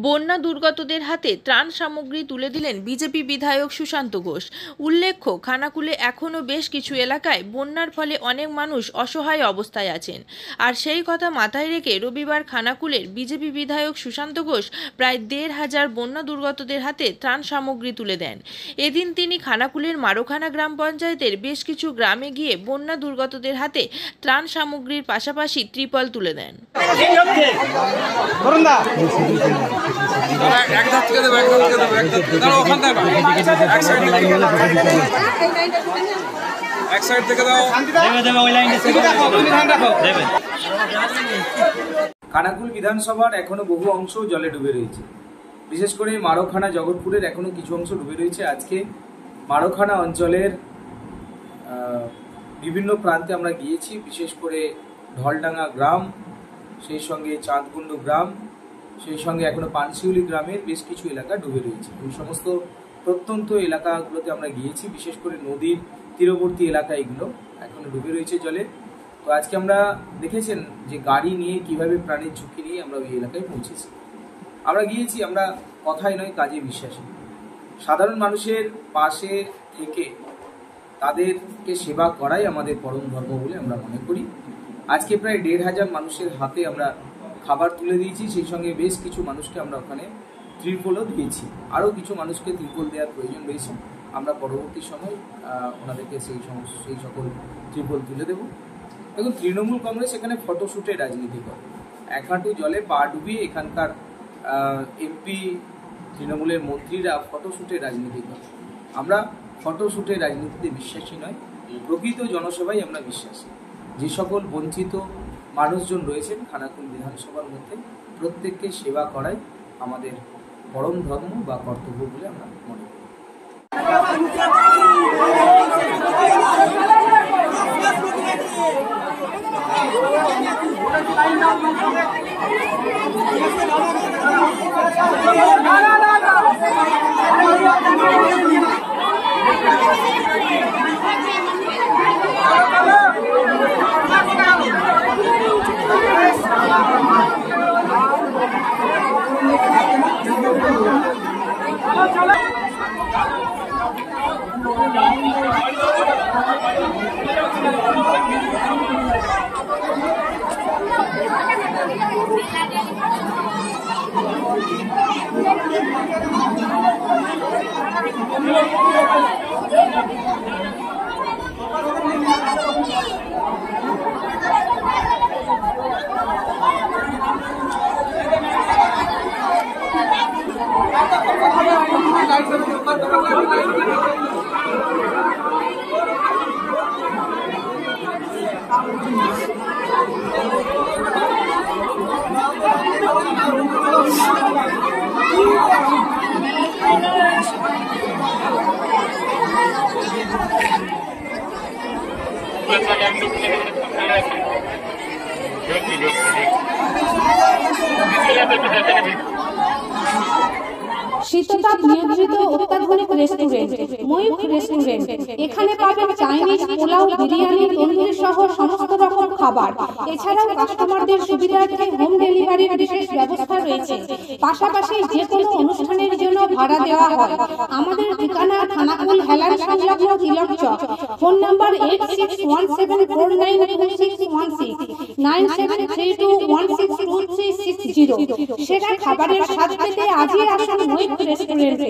বন্যা দুর্গতদের হাতে ত্রাণ সামগ্রী তুলে দিলেন বিজেপি বিধায়ক সুশান্ত ঘোষ। উল্লেখ্য, খানাকুলে এখনও বেশ কিছু এলাকায় বন্যার ফলে অনেক মানুষ অসহায় অবস্থায় আছেন। আর সেই কথা মাথায় রেখে রবিবার খানাকুলের বিজেপি বিধায়ক সুশান্ত ঘোষ প্রায় ১৫০০ বন্যা দুর্গতদের হাতে ত্রাণ সামগ্রী তুলে দেন। এদিন তিনি খানাকুলের মারোখানা গ্রাম পঞ্চায়েতের বেশ কিছু গ্রামে গিয়ে বন্যা দুর্গতদের হাতে ত্রাণ সামগ্রীর পাশাপাশি ত্রিপল তুলে দেন। খানাকুল বিধানসভার এখনো বহু অংশ জলে ডুবে রয়েছে। বিশেষ করে মারোখানা জগৎপুরের এখনো কিছু অংশ ডুবে রয়েছে। আজকে মারোখানা অঞ্চলের বিভিন্ন প্রান্তে আমরা গিয়েছি, বিশেষ করে ঢলডাঙ্গা গ্রাম, সেই সঙ্গে চাঁদকুন্ডু গ্রাম, সেই সঙ্গে এখনো পানশিউলি গ্রামের বেশ কিছু এলাকা ডুবে রয়েছে। এই সমস্ত প্রত্যন্ত এলাকাগুলোতে আমরা গিয়েছি, বিশেষ করে নদীর তীরবর্তী এলাকা এগুলো এখনো ডুবে রয়েছে জলে। তো আজকে আমরা দেখেছেন যে গাড়ি নিয়ে কিভাবে প্রাণের ঝুঁকি নিয়ে আমরা ওই এলাকায় পৌঁছেছি। আমরা গিয়েছি, আমরা কথাই নয় কাজে বিশ্বাসী। সাধারণ মানুষের পাশে থেকে তাদেরকে সেবা করাই আমাদের পরম ধর্ম বলে আমরা মনে করি। আজকে প্রায় ১৫০০ মানুষের হাতে আমরা খাবার তুলে দিয়েছি, সেই সঙ্গে বেশ কিছু মানুষকে আমরা ওখানে ত্রিপলও দিয়েছি। আরও কিছু মানুষকে ত্রিপল দেওয়ার প্রয়োজন রয়েছে। আমরা পরবর্তী সময় ওনাদেরকে সেই সকল ত্রিপল তুলে দেব। দেখুন, তৃণমূল কংগ্রেস এখানে ফটোশ্যুটের রাজনীতি করে। এক হাঁটু জলে পা ডুবিয়ে এখানকার এমপি তৃণমূলের মন্ত্রীরা ফটোশ্যুটের রাজনীতি করে। আমরা ফটোশ্যুটের রাজনীতিতে বিশ্বাসী নয়, প্রকৃত জনসেবাই আমরা বিশ্বাসী। যে সকল বঞ্চিত মানুষজন রয়েছেন খানাকুল বিধানসভার মধ্যে, প্রত্যেককে সেবা করাই আমাদের পরম ধর্ম বা কর্তব্য বলে আমরা মনে করি। শীততাপ নিয়ন্ত্রিত অত্যাধুনিক রেস্টুরেন্ট ময়ূখ রেস্টুরেন্ট। এখানে পাবেন চাইনিজ, পোলাও, বিরিয়ানি, তন্দুরি সহ সমস্ত রকম খাবার। এছাড়াও কাস্টমারদের সুবিধার্থে হোম ডেলিভারির বিশেষ ব্যবস্থা রয়েছে। পাশাপাশি যে কোনো অনুষ্ঠানের জন্য ভাড়া দেওয়া হয়। আমাদের ঠিকানা খানাকুল হেলান সংলগ্ন তিলক চক। Phone number 8617492616 9732162360। সেরা খাবারের স্বাদ পেতে আজই আসুন ময়ূখ রেস্টুরেন্টে।